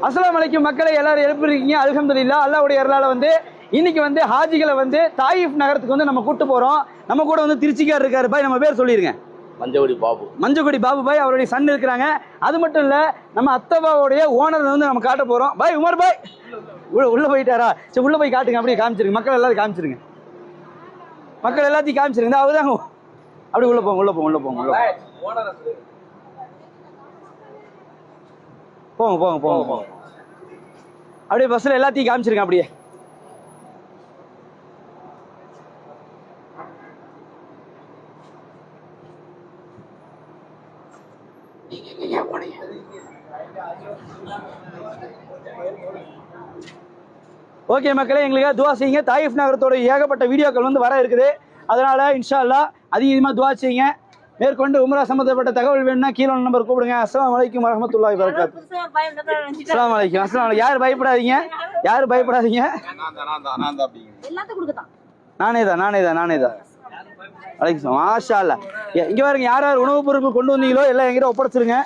அஸ்ஸலாமு அலைக்கும் மக்களை எல்லாரும் எப்படி இருக்கீங்க? அல்ஹம்துலில்லாஹ். அல்லாஹ்வுடைய அருளால வந்து இன்னைக்கு வந்து ஹாஜிகளை வந்து தாயிஃப் நகரத்துக்கு வந்து நம்ம கூட்டு போறோம். நம்ம கூட வந்து திருச்சிக்கார் இருக்காரு பாய். நம்ம பேர் சொல்லிருங்க. மஞ்சக்குடி பாபு பாய். அவருடைய சன் இருக்கிறாங்க. அது மட்டும் இல்ல, நம்ம அத்தபாவுடைய ஓனர் வந்து நம்ம காட்ட போறோம். பாய் உமர் பாய் உள்ள போயிட்டாரா? சரி உள்ள போய் காட்டுங்க. அப்படியே காமிச்சிருங்க. மக்கள் எல்லாரும் காமிச்சிருங்க. மக்கள் எல்லாத்தையும் காமிச்சிருங்க. அவர்தான். அப்படி உள்ள போங்க போங்க. அப்படியே பஸ்ல எல்லாத்தையும் காமிச்சிருங்க. அப்படியே ஓகே மக்களே, எங்களுக்காக துவா செய்யுங்க. தாயிஃப் நகரத்தோட ஏகப்பட்ட வீடியோக்கள் வந்து வர இருக்குது. அதனால இன்ஷா அல்லாஹ் அதிகமாக துவா செய்யுங்க. மேற்கொண்டு உம்ரா சம்பந்தப்பட்ட தகவல் வேணும்னா கீழே நம்பர் கூப்பிடுங்க. அஸ்ஸலாமு அலைக்கும் வரஹ்மத்துல்லாஹி வபரகாத்துஹு. அஸ்ஸலாமு அலைக்கும். யாரும் பயப்படாதீங்க. நானே தான். மாஷா அல்லாஹ். இங்க பாருங்க, யார் யார் உணவுப் பொருட்கள் கொண்டு வந்தீங்களோ எல்லாம் எங்கிட்ட ஒப்படைச்சிருங்க.